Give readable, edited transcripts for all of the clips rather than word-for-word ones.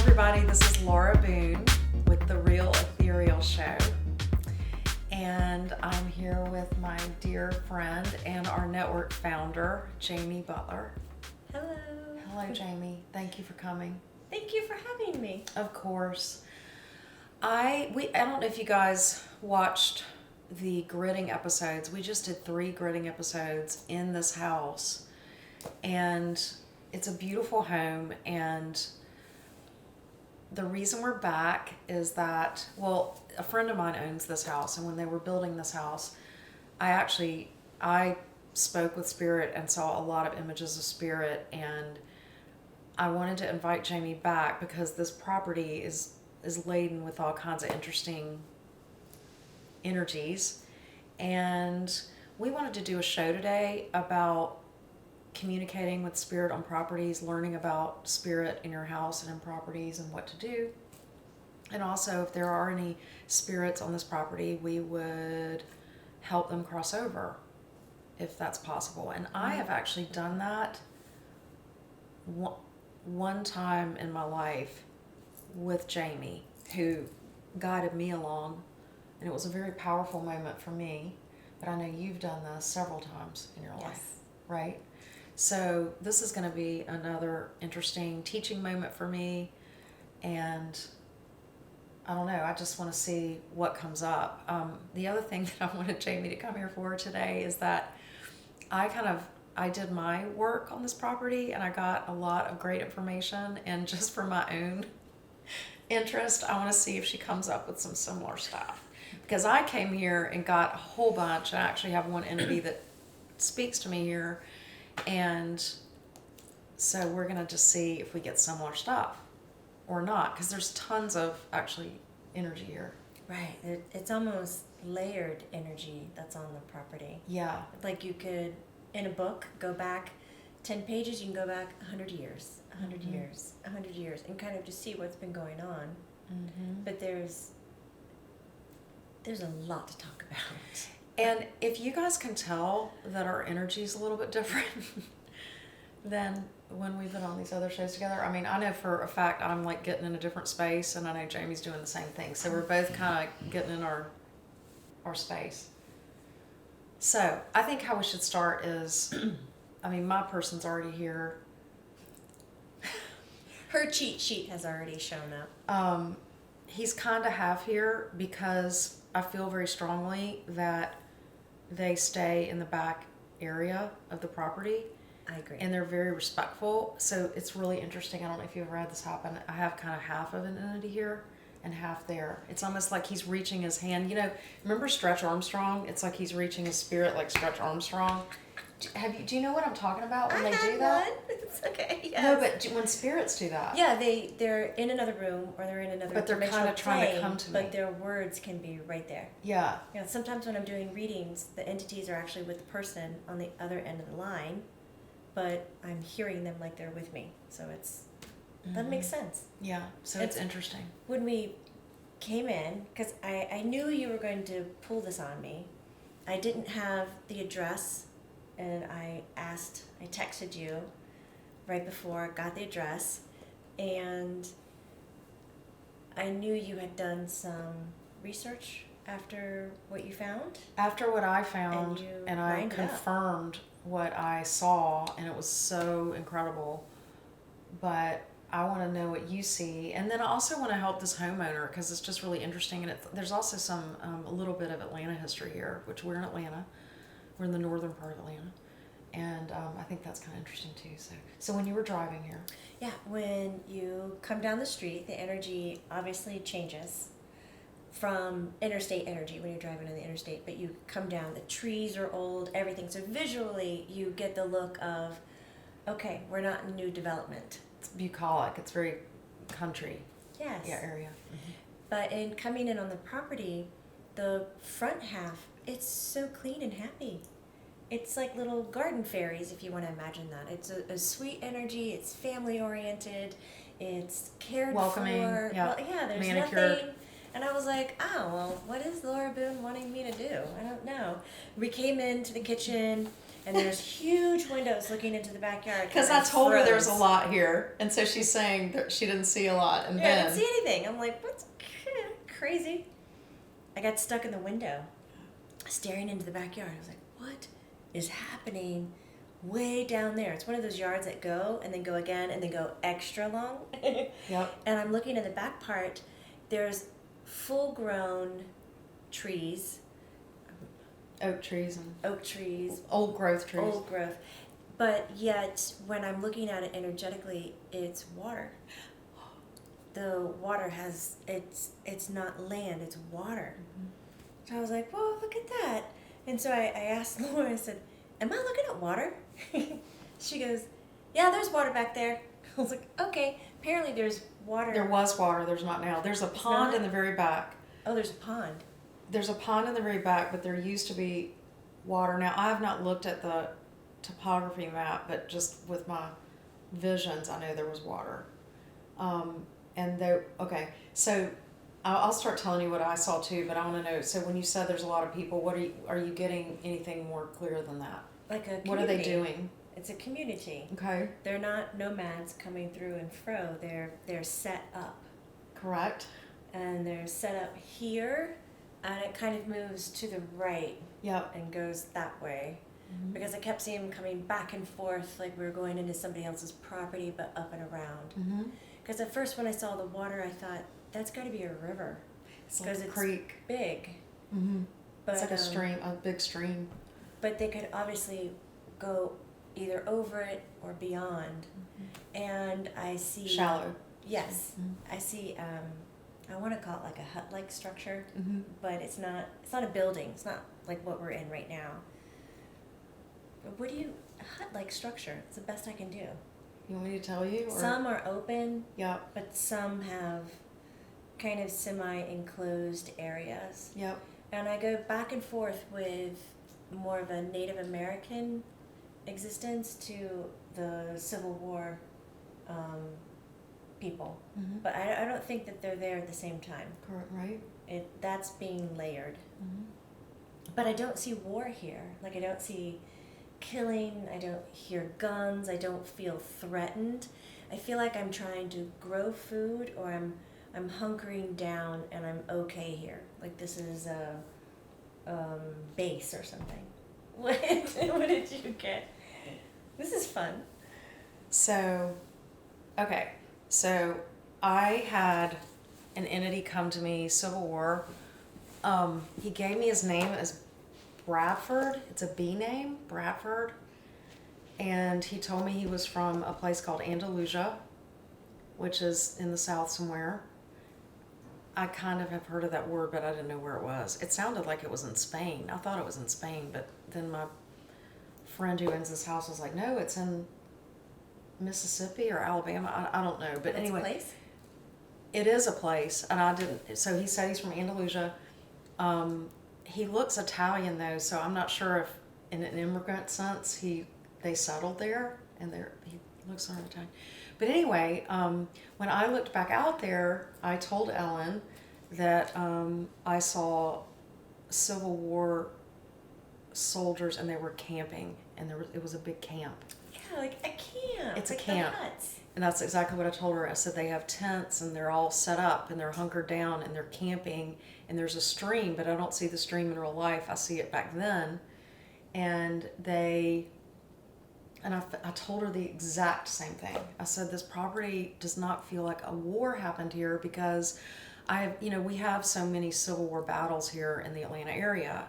everybody, this is Laura Boone with the Real Ethereal show, and I'm here with my dear friend and our network founder, Jamie Butler. Hello. Hello, Jamie. Thank you for coming. Thank you for having me. Of course. I don't know if you guys watched the gridding episodes. We just did 3 gridding episodes in this house, and it's a beautiful home. And the reason we're back is that, well, a friend of mine owns this house, and when they were building this house, I spoke with Spirit and saw a lot of images of Spirit, and I wanted to invite Jamie back because this property is laden with all kinds of interesting energies, and we wanted to do a show today about communicating with Spirit on properties, learning about Spirit in your house and in properties and what to do. And also, if there are any spirits on this property, we would help them cross over if that's possible. And I have actually done that one time in my life with Jamie, who guided me along, and it was a very powerful moment for me. But I know you've done this several times in your life, right? So this is going to be another interesting teaching moment for me, and I don't know, I just want to see what comes up. The other thing that I wanted Jamie to come here for today is that I did my work on this property, and I got a lot of great information, and just for my own interest, I want to see if she comes up with some similar stuff. Because I came here and got a whole bunch. I actually have one entity that speaks to me here, and so we're going to just see if we get similar stuff or not, because there's tons of actually energy here. Right. It's almost layered energy that's on the property. Yeah. Like you could, in a book, go back 10 pages, you can go back 100 years, 100 years, 100 years, and kind of just see what's been going on. But there's a lot to talk about. And if you guys can tell that our energy is a little bit different than when we've been on these other shows together. I mean, I know for a fact I'm like getting in a different space, and I know Jamie's doing the same thing. So we're both kind of getting in our space. So I think how we should start is, I mean, my person's already here. Her cheat sheet has already shown up. He's kind of half here because I feel very strongly that they stay in the back area of the property. I agree. And they're very respectful. So it's really interesting. I don't know if you've ever had this happen. I have kind of half of an entity here and half there. It's almost like he's reaching his hand. You know, remember Stretch Armstrong? It's like he's reaching his spirit like Stretch Armstrong. Do you know what I'm talking about when they do that? It's okay. Yes. No, but when spirits do that. Yeah, they're in another room or they're in another. But they're kind of trying to come to me. But their words can be right there. Yeah. Yeah. Sometimes when I'm doing readings, the entities are actually with the person on the other end of the line, but I'm hearing them like they're with me. So that makes sense. Yeah. So it's interesting. When we came in, because I knew you were going to pull this on me, I didn't have the address. And I texted you right before I got the address, and I knew you had done some research after what you found. After what I found, and I confirmed what I saw, and it was so incredible. But I want to know what you see, and then I also want to help this homeowner because it's just really interesting, and there's also some a little bit of Atlanta history here, which we're in Atlanta. We're in the northern part of Atlanta, and I think that's kind of interesting too. So when you were driving here, yeah, when you come down the street, the energy obviously changes from interstate energy when you're driving on the interstate. But you come down, the trees are old, everything. So visually, you get the look of, okay, we're not in new development. It's bucolic. It's very country. Yes. Yeah, area. But in coming in on the property, the front half, it's so clean and happy. It's like little garden fairies, if you want to imagine that. It's a sweet energy. It's family oriented. It's cared welcoming, for. Yeah. Well, yeah, there's manicured. nothing. And I was like, oh, well, what is Laura Boone wanting me to do? I don't know. We came into the kitchen. and there's huge windows looking into the backyard. Because I told her there's a lot here, and so she's saying that she didn't see a lot, and I then didn't see anything. I'm like, what's crazy? I got stuck in the window, staring into the backyard. I was like, what is happening way down there? It's one of those yards that go and then go again and then go extra long. Yep. And I'm looking at the back part. There's full-grown trees, oak trees and old growth trees. Old growth. But yet, when I'm looking at it energetically, it's water. The water has, it's not land, it's water. Mm-hmm. So I was like, whoa, look at that. And so I asked Laura, I said, am I looking at water? She goes, yeah, there's water back there. I was like, okay. Apparently there's water. There was water, there's not now. There's a pond in the very back. Oh, there's a pond. There's a pond in the very back, but there used to be water. Now, I have not looked at the topography map, but just with my visions, I know there was water. Okay, so I'll start telling you what I saw too, but I want to know, so when you said there's a lot of people, are you getting anything more clear than that? Like a community. What are they doing? It's a community. Okay. They're not nomads coming through and fro. They're set up. Correct. And they're set up here, and it kind of moves to the right. Yep. And goes that way. Mm-hmm. Because I kept seeing them coming back and forth like we were going into somebody else's property, but up and around. Because at first when I saw the water, I thought, that's got to be a river. It's like a creek. Big. But, it's like a stream, a big stream. But they could obviously go either over it or beyond. And I see... Shallow. Yes. I see, I want to call it like a hut-like structure, but it's not a building. It's not like what we're in right now. But a hut-like structure. It's the best I can do. You want me to tell you? Or? Some are open. Yep. But some have kind of semi-enclosed areas. Yep. And I go back and forth with more of a Native American existence to the Civil War people. But I don't think that they're there at the same time. Correct, right? That's being layered. But I don't see war here. Like, I don't see killing, I don't hear guns, I don't feel threatened. I feel like I'm trying to grow food, or I'm hunkering down and I'm okay here. Like, this is a base or something. What did you get? This is fun. So, okay. So, I had an entity come to me, Civil War. He gave me his name as Bradford. It's a B name, Bradford. And he told me he was from a place called Andalusia, which is in the south somewhere. I kind of have heard of that word, but I didn't know where it was. It sounded like it was in Spain. I thought it was in Spain, but then my friend who owns this house was like, no, it's in Mississippi or Alabama. I don't know. But anyway, a place? It is a place, and I didn't. So he said he's from Andalusia. He looks Italian though, so I'm not sure if, in an immigrant sense, they settled there, and he looks sort of Italian. But anyway, when I looked back out there, I told Ellen that I saw Civil War soldiers, and they were camping, and it was a big camp. Yeah, like a camp. It's like a camp. The huts. And that's exactly what I told her. I said they have tents, and they're all set up, and they're hunkered down, and they're camping, and there's a stream, but I don't see the stream in real life. I see it back then. And I told her the exact same thing. I said, this property does not feel like a war happened here, because we have so many Civil War battles here in the Atlanta area.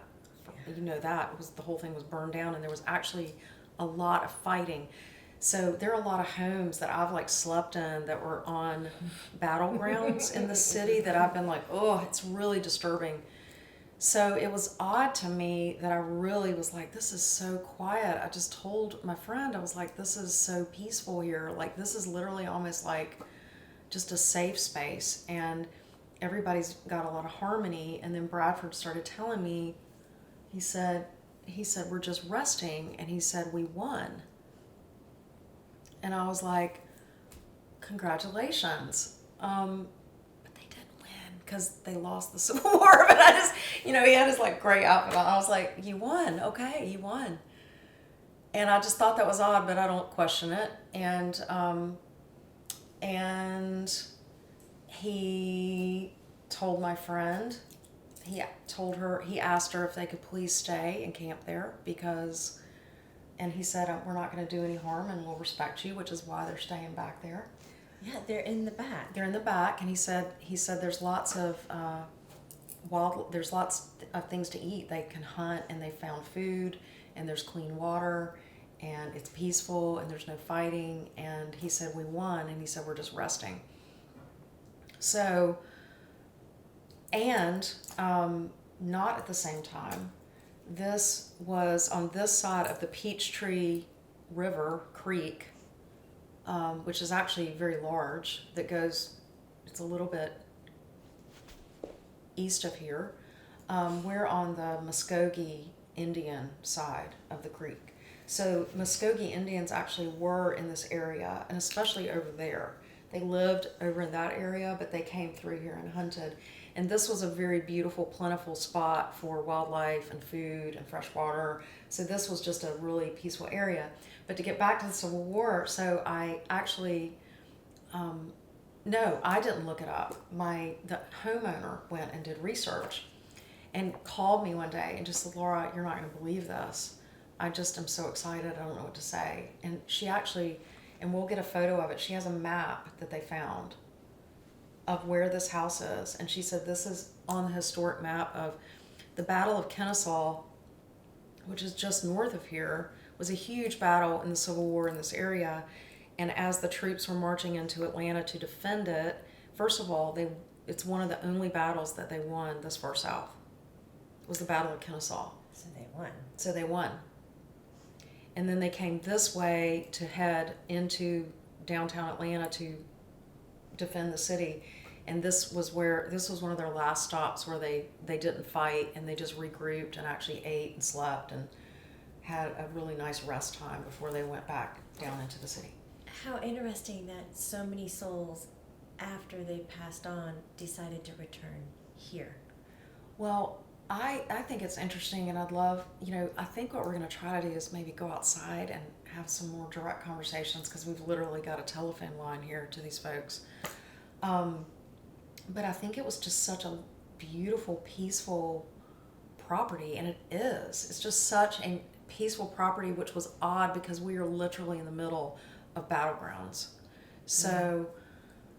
You know that. The whole thing was burned down, and there was actually a lot of fighting. So there are a lot of homes that I've slept in that were on battlegrounds in the city that I've been like, oh, it's really disturbing. So it was odd to me that I really was like, this is so quiet. I just told my friend, I was like, this is so peaceful here. Like, this is literally almost like just a safe space. And everybody's got a lot of harmony. And then Bradford started telling me, he said, we're just resting. And he said, we won. And I was like, congratulations. But they didn't win because they lost the Civil War. But I just, he had his gray outfit on. I was like, you won. Okay, you won. And I just thought that was odd, but I don't question it. And he told my friend, he asked her if they could please stay and camp there and he said, we're not going to do any harm and we'll respect you, which is why they're staying back there. Yeah, they're in the back. They're in the back, and he said there's lots of there's lots of things to eat. They can hunt, and they found food, and there's clean water, and it's peaceful, and there's no fighting. And he said we won, and he said we're just resting. So, and not at the same time. This was on this side of the Peachtree River Creek, which is actually very large, that goes, it's a little bit east of here. We're on the Muskogee Indian side of the creek. So Muskogee Indians actually were in this area, and especially over there. They lived over in that area, but they came through here and hunted. And this was a very beautiful, plentiful spot for wildlife and food and fresh water. So this was just a really peaceful area. But to get back to the Civil War, so I actually, no, I didn't look it up. The homeowner went and did research and called me one day and just said, Laura, you're not going to believe this. I just am so excited. I don't know what to say. And she actually, and we'll get a photo of it, she has a map that they found of where this house is. And she said this is on the historic map of the Battle of Kennesaw, which is just north of here, was a huge battle in the Civil War in this area. And as the troops were marching into Atlanta to defend it, first of all, it's one of the only battles that they won this far south. It was the Battle of Kennesaw. So they won. And then they came this way to head into downtown Atlanta to defend the city. And this was one of their last stops where they didn't fight, and they just regrouped and actually ate and slept and had a really nice rest time before they went back down into the city. How interesting that so many souls, after they passed on, decided to return here. Well, I think it's interesting, and I'd love, I think what we're going to try to do is maybe go outside and have some more direct conversations, because we've literally got a telephone line here to these folks. But I think it was just such a beautiful, peaceful property, and it is. It's just such a peaceful property, which was odd because we are literally in the middle of battlegrounds. So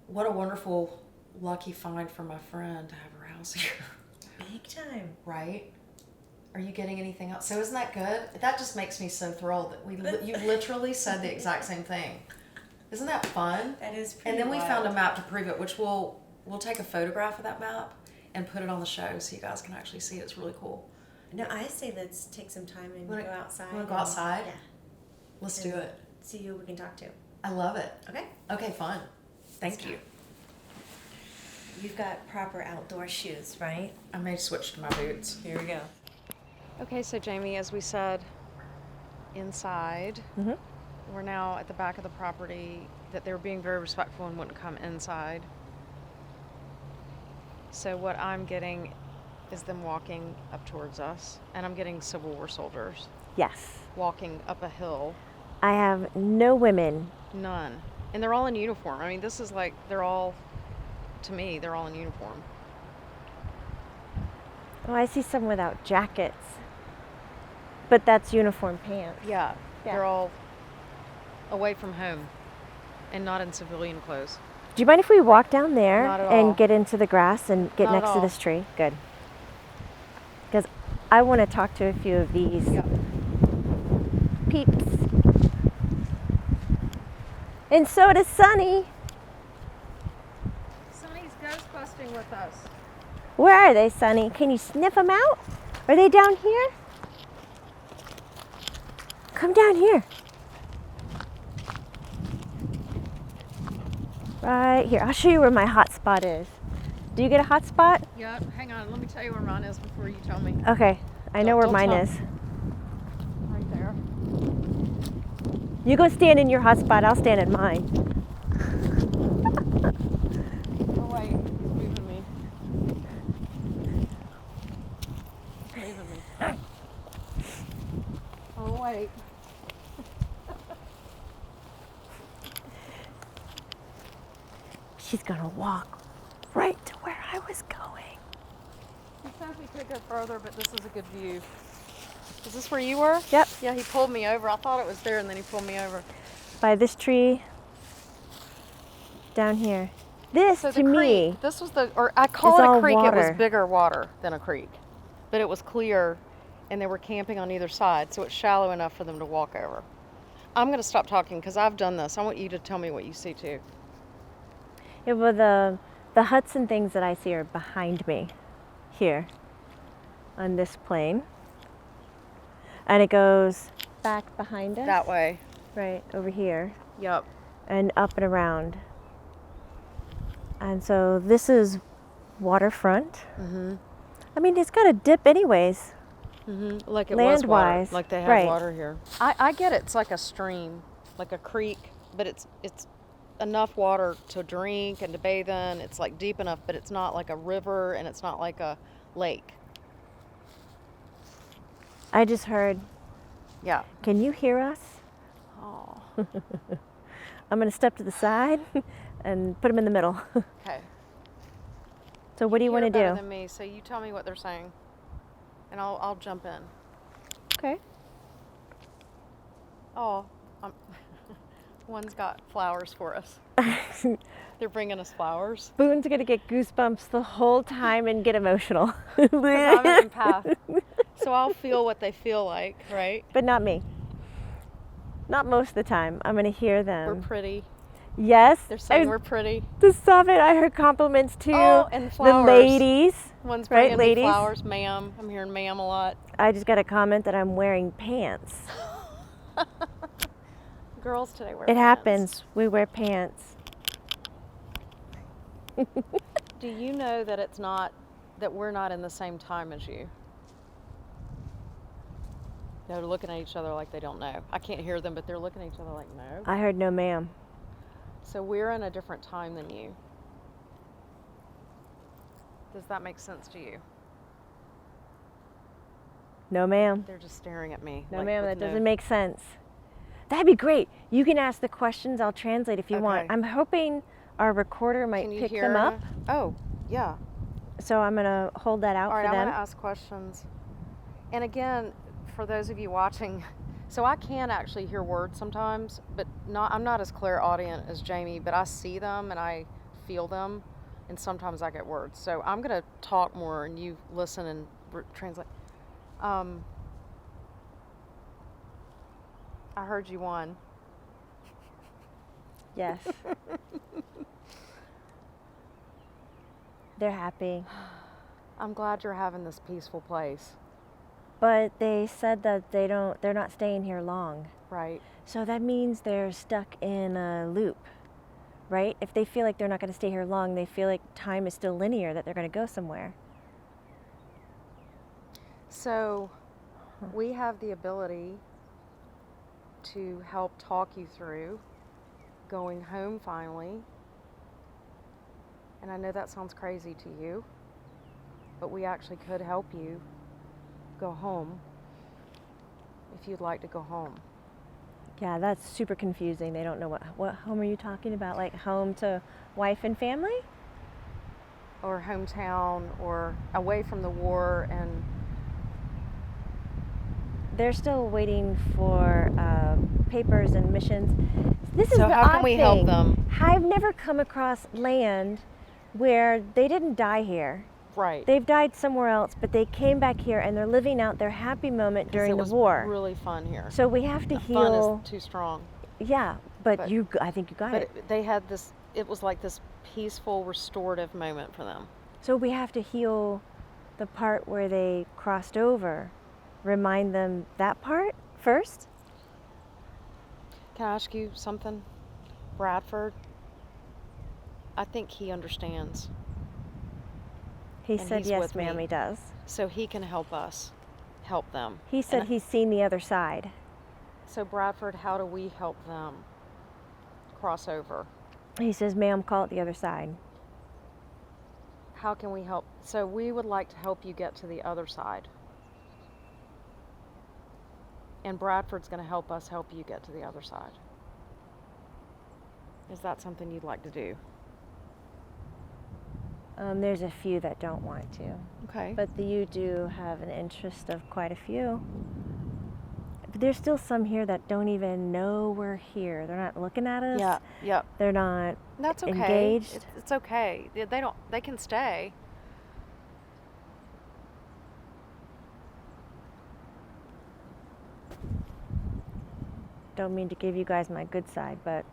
what a wonderful, lucky find for my friend to have her house here. Big time. Right? Are you getting anything else? So isn't that good? That just makes me so thrilled that you literally said the exact same thing. Isn't that fun? That is pretty And then we wild. found a map to prove it, which we'll take a photograph of that map and put it on the show so you guys can actually see it. It's really cool. No, I say let's take some time and go outside. Want to go outside? Yeah. Let's do it. See who we can talk to. I love it. Okay. Okay, fun. Thank you. You've got proper outdoor shoes, right? I may switch to my boots. Here we go. Okay, so Jamie, as we said, inside, we're now at the back of the property, that they were being very respectful and wouldn't come inside. So what I'm getting is them walking up towards us, and I'm getting Civil War soldiers Yes. walking up a hill. I have no women. None. And they're all in uniform. I mean, this is like, they're all in uniform. Oh, I see some without jackets. But that's uniform pants. Yeah. They're all away from home and not in civilian clothes. Do you mind if we walk down there Not at all. and get into the grass and get Not at next to all. this tree? Good. Because I want to talk to a few of these peeps. And so does Sunny. Sonny's ghost busting with us. Where are they, Sunny? Can you sniff them out? Are they down here? Come down here. Right here. I'll show you where my hot spot is. Do you get a hot spot? Yep. Hang on. Let me tell you where mine is before you tell me. Okay. I know where Don't mine tell. is. Right there. You go stand in your hot spot. I'll stand in mine. Oh, wait. He's moving me. He's moving me. Oh, wait. she's gonna walk right to where I was going. He says we could go further, but this is a good view. Is this where you were? Yep. Yeah, he pulled me over. I thought it was there, and then he pulled me over. By this tree down here. This, So to the me, creek, this was or I call is it a all creek. It water. was bigger water than a creek, but it was clear, and they were camping on either side, so it's shallow enough for them to walk over. I'm going to stop talking because I've done this. I want you to tell me what you see too. yeah, well, the huts and things that I see are behind me here on this plane. And it goes back behind us. That way. Right, over here. Yep. And up and around. And so this is waterfront. Mm-hmm. I mean, it's got a dip anyways. Mm-hmm. Like it was water. Land-wise, Like they have right. water here. I get it. It's like a stream, like a creek, but it's enough water to drink and to bathe in. It's like deep enough, but it's not like a river and it's not like a lake. I just heard, Yeah. can you hear us? Oh. I'm going to step to the side and put them in the middle. Okay. So what do you want to Better do? than me, so you tell me what they're saying, and I'll jump in. Okay. Oh, one's got flowers for us. They're bringing us flowers. Boone's going to get goosebumps the whole time and get emotional. Because I'm an empath. So I'll feel what they feel like, right? But not me. Not most of the time. I'm going to hear them. We're pretty. Yes. They're saying we're pretty. To stop it, I heard compliments to and the flowers. ladies. One's Right, bringing ladies? me flowers, ma'am. I'm hearing ma'am a lot. I just got a comment that I'm wearing pants. Girls today wear It pants. happens. We wear pants. Do you know that it's not, that we're not in the same time as you? They're looking at each other like they don't know. I can't hear them, but they're looking at each other like, no. I heard no ma'am. So we're in a different time than you. Does that make sense to you? No ma'am. They're just staring at me. No like, ma'am, with that doesn't make sense. That'd be great. You can ask the questions, I'll translate if you want. Okay. I'm hoping our recorder might Can you pick hear? them up. Oh, yeah. So I'm gonna hold that out All right, for I'm them. going to ask questions. And again, for those of you watching, so I can actually hear words sometimes, but I'm not as clairaudient as Jamie, but I see them and I feel them, and sometimes I get words. So I'm going to talk more and you listen and translate. I heard you won. Yes. They're happy. I'm glad you're having this peaceful place. But they said that they're not staying here long. Right. So that means they're stuck in a loop, right? If they feel like they're not going to stay here long, they feel like time is still linear, that they're going to go somewhere. So we have the ability to help talk you through going home finally. And I know that sounds crazy to you, but we actually could help you go home if you'd like to go home. Yeah, that's super confusing. They don't know what home are you talking about? Like home to wife and family? Or hometown, or away from the war. And they're still waiting for papers and missions. This is so the how can odd we thing. help them? I've never come across land where they didn't die here. Right. They've died somewhere else, but they came back here and they're living out their happy moment during the war. It was really fun here. So we have to heal. Fun is too strong. Yeah, but I think you got it. But they had this, it was like this peaceful, restorative moment for them. So we have to heal the part where they crossed over. Remind them that part first. Can I ask you something? Bradford, I think he understands. He And said he's yes, with ma'am, me. he does. So he can help us, help them. He said And he's seen the other side. So Bradford, how do we help them cross over? He says, ma'am, call it the other side. How can we help? So we would like to help you get to the other side. And Bradford's going to help us help you get to the other side. Is that something you'd like to do? There's a few that don't want to. Okay. But you do have an interest of quite a few. But there's still some here that don't even know we're here. They're not looking at us. Yeah. Yep. They're not That's okay. engaged. It's okay. They can stay. Don't mean to give you guys my good side, but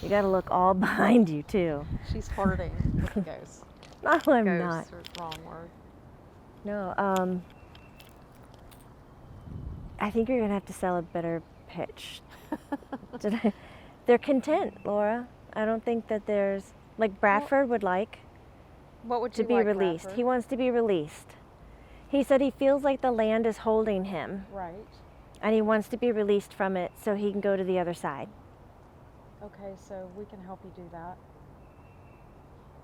you got to look all behind you too. She's flirting with the ghost. No, I'm Ghost, not. or wrong word. No, I think you're gonna have to sell a better pitch. They're content, Laura. I don't think that there's, like Bradford would like What would to you be like, released. Bradford? He wants to be released. He said he feels like the land is holding him, Right. and he wants to be released from it so he can go to the other side. Okay, so we can help you do that.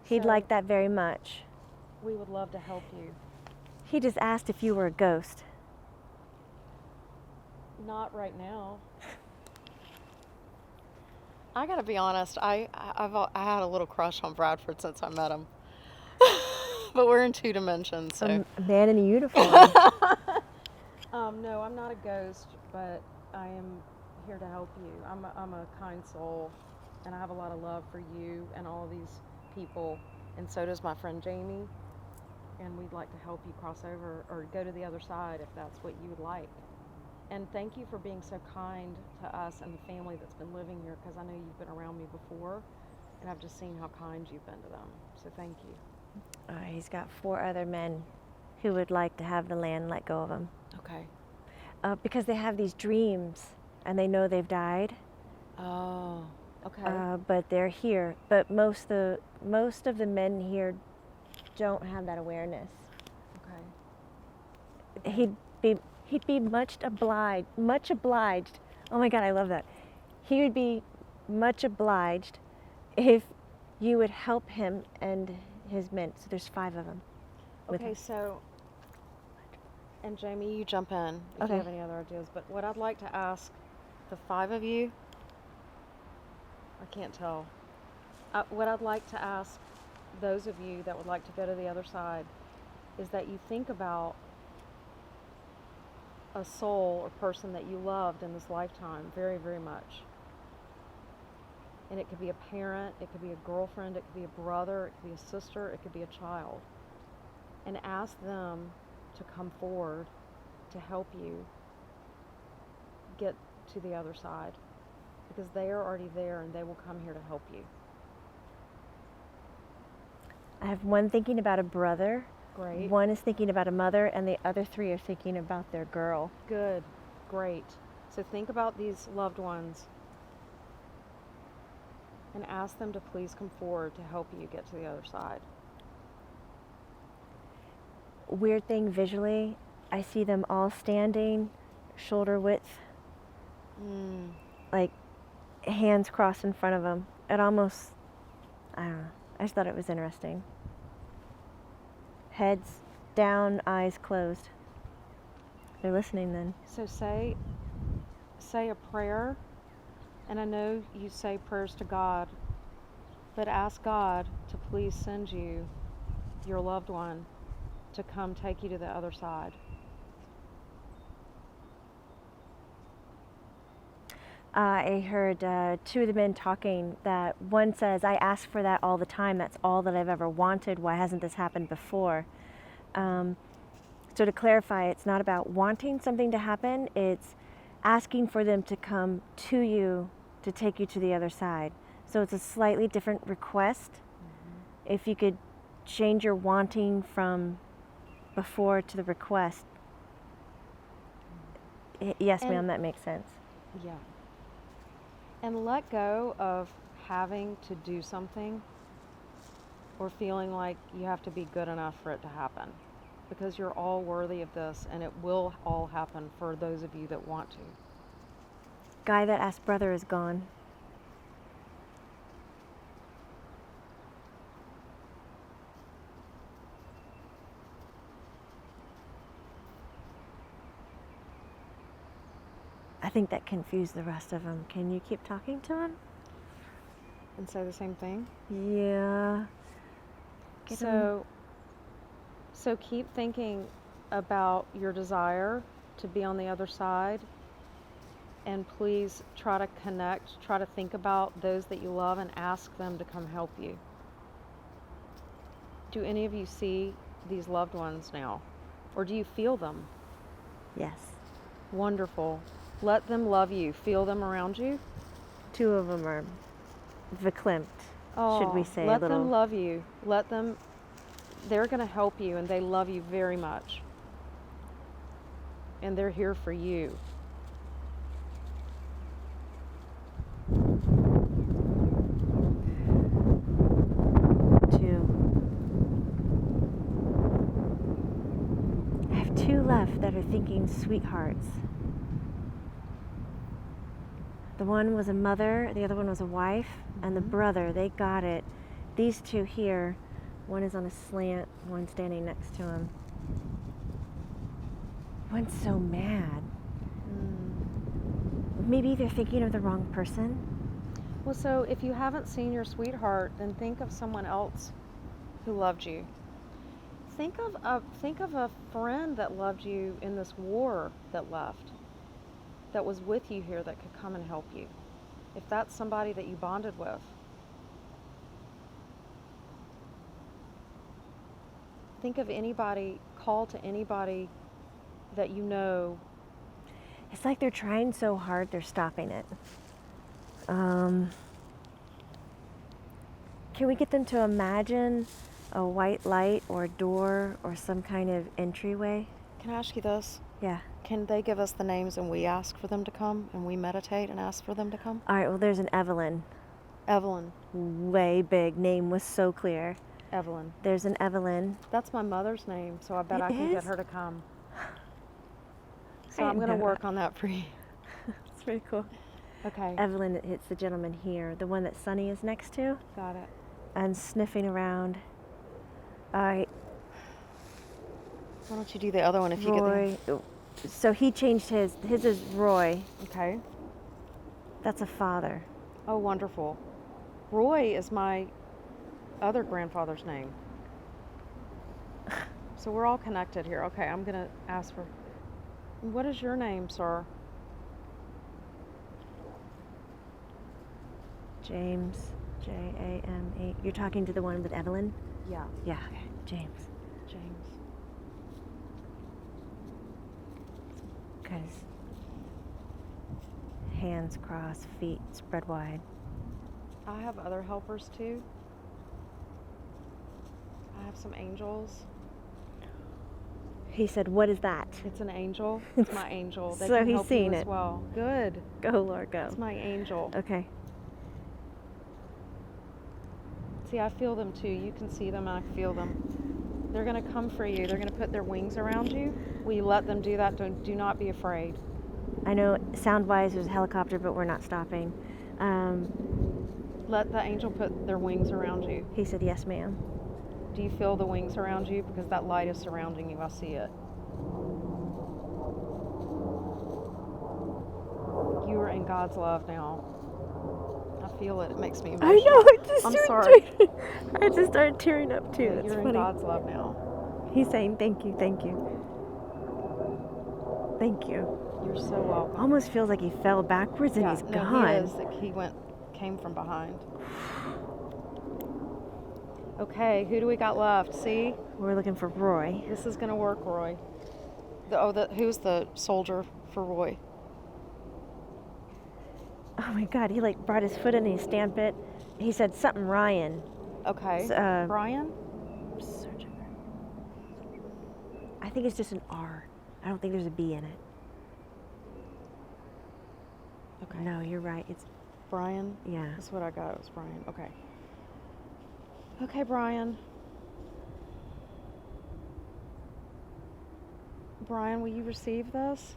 He'd So like that very much. We would love to help you. He just asked if you were a ghost. Not right now. I gotta be honest. I had a little crush on Bradford since I met him. But we're in 2 dimensions, so. A man in a uniform. No, I'm not a ghost, but I am here to help you. I'm a kind soul, and I have a lot of love for you and all of these people, and so does my friend Jamie. And we'd like to help you cross over or go to the other side if that's what you would like. And thank you for being so kind to us and the family that's been living here, because I know you've been around me before, and I've just seen how kind you've been to them. So thank you. He's got 4 other men who would like to have the land let go of him. Okay. Because they have these dreams and they know they've died. Oh, okay. But they're here. But most of the men here don't have that awareness. Okay. He'd be much obliged. Oh my God, I love that. He would be much obliged if you would help him and his men. So there's 5 of them. Okay, so, and Jamie, you jump in if Okay. you have any other ideas. But what I'd like to ask the 5 of you, I can't tell. What I'd like to ask those of you that would like to go to the other side is that you think about a soul or person that you loved in this lifetime very, very much. And it could be a parent, it could be a girlfriend, it could be a brother, it could be a sister, it could be a child. And ask them to come forward to help you get to the other side, because they are already there and they will come here to help you. I have one thinking about a brother. Great. One is thinking about a mother, and the other 3 are thinking about their girl. Good. Great. So think about these loved ones and ask them to please come forward to help you get to the other side. Weird thing visually, I see them all standing, shoulder width, like hands crossed in front of them. It almost, I don't know, I just thought it was interesting. Heads down, eyes closed. They're listening then. So say a prayer, and I know you say prayers to God, but ask God to please send you your loved one to come take you to the other side. I heard 2 of the men talking that one says, I ask for that all the time. That's all that I've ever wanted. Why hasn't this happened before? So to clarify, it's not about wanting something to happen. It's asking for them to come to you to take you to the other side. So it's a slightly different request. Mm-hmm. If you could change your wanting from before to the request. Yes, ma'am, that makes sense. Yeah. And let go of having to do something or feeling like you have to be good enough for it to happen, because you're all worthy of this, and it will all happen for those of you that want to. Guy that asked brother is gone. I think that confused the rest of them. Can you keep talking to him? And say the same thing? Yeah. Get 'em- So keep thinking about your desire to be on the other side, and please try to connect, try to think about those that you love and ask them to come help you. Do any of you see these loved ones now? Or do you feel them? Yes. Wonderful. Let them love you. Feel them around you. 2 of them are verklempt, should we say. Let them love you. They're going to help you, and they love you very much. And they're here for you. I have 2 left that are thinking sweethearts. The one was a mother, the other one was a wife, and the brother, they got it. These 2 here, one is on a slant, one standing next to him. One's so mad. Maybe they're thinking of the wrong person. Well, so if you haven't seen your sweetheart, then think of someone else who loved you. Think of a friend that loved you in this war that left, that was with you here, that could come and help you. If that's somebody that you bonded with. Think of anybody, call to anybody that you know. It's like they're trying so hard, they're stopping it. Can we get them to imagine a white light or a door or some kind of entryway? Can I ask you this? Yeah. Can they give us the names and we ask for them to come, and we meditate and ask for them to come? All right, well, there's an Evelyn. Evelyn. Way big. Name was so clear. Evelyn. There's an Evelyn. That's my mother's name, so I bet It I can get is? her to come. So I I'm going to didn't know work that. on that for you. It's pretty cool. Okay. Evelyn, it's the gentleman here, the one that Sonny is next to, Got it. and sniffing around. All right, Why don't you do the other one if you Roy. So he changed his. His is Roy. Okay. That's a father. Oh, wonderful. Roy is my other grandfather's name. So we're all connected here. Okay, I'm going to ask for... What is your name, sir? James. J-A-M-E. You're talking to the one with Evelyn? Yeah. Yeah. Okay. James. James. Because hands crossed, feet spread wide. I have other helpers too. I have some angels. He said, "What is that?" It's an angel. It's my angel. They So can he's help seen you as it. well. Good. Go, Lord, go. It's my angel. Okay. See, I feel them too. You can see them, I feel them. They're going to come for you. They're going to put their wings around you. Will you let them do that? Do not be afraid. I know sound-wise there's a helicopter, but we're not stopping. Let the angel put their wings around you. He said, "Yes, ma'am." Do you feel the wings around you? Because that light is surrounding you. I see it. You are in God's love now. I feel it. It makes me emotional. I know. I'm sorry. I just started tearing up too. Yeah, That's you're funny. in God's love now. He's saying, "Thank you, thank you, thank you." You're so welcome. Almost feels like he fell backwards and he's gone. He is. Like he came from behind. Okay, who do we got left? See? We're looking for Roy. This is gonna work, Roy. Who's the soldier for Roy? Oh my God! He like brought his foot in and he stamped it. He said something Ryan. Okay. Brian? I think it's just an R. I don't think there's a B in it. Okay. No, you're right. It's Brian? yeah. That's what I got. It was Brian. Okay. Okay, Brian. Brian, will you receive this?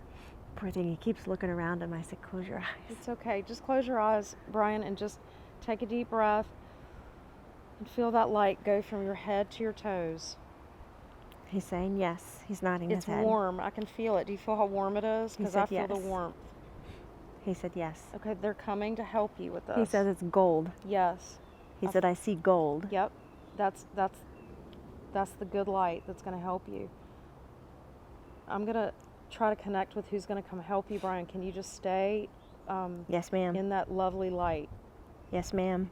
Poor thing. He keeps looking around him. I said, "Close your eyes." It's okay. Just close your eyes, Brian, and just take a deep breath and feel that light go from your head to your toes. He's saying yes. He's nodding his It's head. warm. I can feel it. Do you feel how warm it is? He Because said I feel the yes. warmth. He said yes. Okay, they're coming to help you with this. He says it's gold. Yes. He said, "I see gold." Yep. That's That's the good light that's going to help you. I'm going to try to connect with who's going to come help you, Brian. Can you just stay Yes, ma'am. in that lovely light? Yes, ma'am.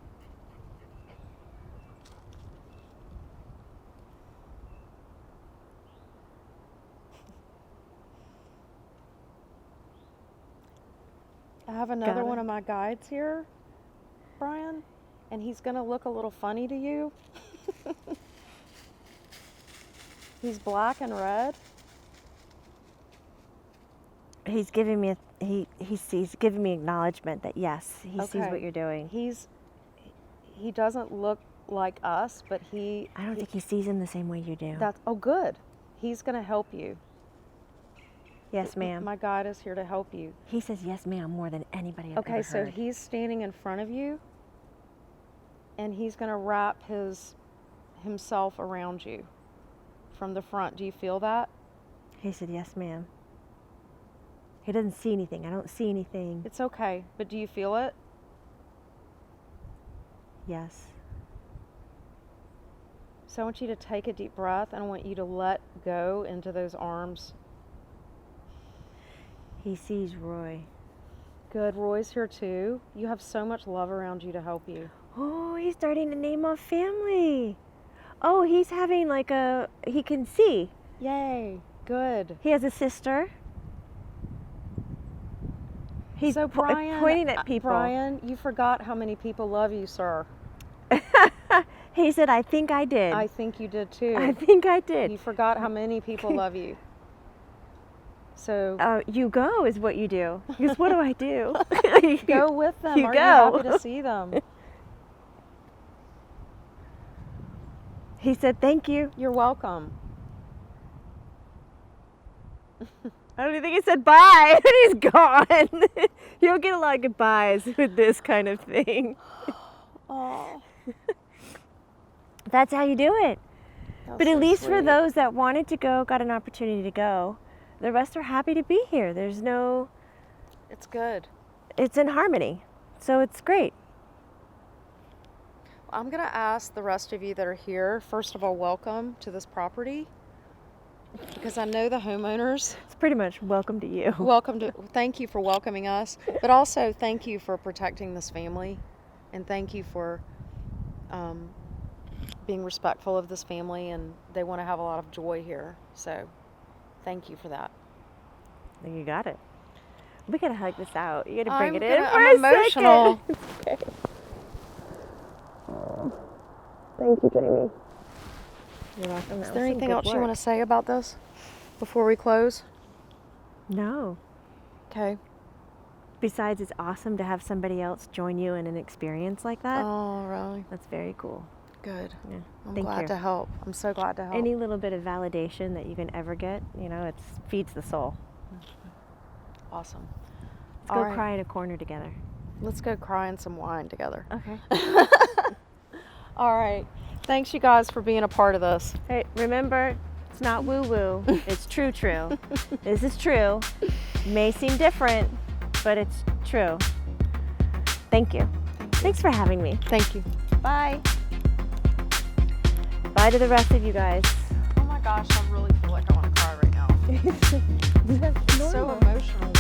I have another Got one it. of my guides here, Brian, and he's going to look a little funny to you. He's black and red. He's giving me he's giving me acknowledgement that yes, he sees Okay. what you're doing. He doesn't look like us, but I don't think he sees him the same way you do. that's good. He's going to help you. Yes, ma'am. My guide is here to help you. He says yes, ma'am, more than anybody I've Okay, ever so heard. he's standing in front of you, and he's going to wrap himself around you from the front. Do you feel that? He said yes, ma'am. He doesn't see anything. I don't see anything. It's okay, but do you feel it? Yes. So I want you to take a deep breath, and I want you to let go into those arms. He sees Roy. Good. Roy's here too. You have so much love around you to help you. Oh, he's starting to name off family. Oh, he's having he can see. Yay. Good. He has a sister. He's So Brian, pointing at people. Brian, you forgot how many people love you, sir. He said, I think I did. I think you did too. I think I did. You forgot how many people love you. So You go is what you do. Because what do I do? go with them. You Aren't go. you happy to see them? He said, thank you. You're welcome. I don't even think he said bye. He's gone. You'll get a lot of goodbyes with this kind of thing. Oh, That's how you do it. But at so least for sweet. those that wanted to go, got an opportunity to go, the rest are happy to be here. It's good. It's in harmony. So it's great. I'm going to ask the rest of you that are here, first of all, welcome to this property. Because I know the homeowners. It's pretty much welcome to you. Thank you for welcoming us, but also thank you for protecting this family, and thank you for being respectful of this family, and they want to have a lot of joy here. So thank you for that. You got it. We gotta hug this out. You gotta bring it in for I'm a emotional. second. Okay. Thank you, Jamie. You're welcome. Is there anything else you want to say about this before we close? No. Okay. Besides, it's awesome to have somebody else join you in an experience like that. Oh, really? That's very cool. Good. Yeah. I'm Thank glad you. to help. I'm so glad to help. Any little bit of validation that you can ever get, it feeds the soul. Awesome. Let's All go right. cry in a corner together. Let's go cry in some wine together. Okay. All right. Thanks, you guys, for being a part of this. Hey, remember, it's not woo-woo. It's true. This is true. May seem different, but it's true. Thank you. Thanks for having me. Thank you. Bye. Bye to the rest of you guys. Oh my gosh, I really feel like I want to cry right now. That's So normal. emotional.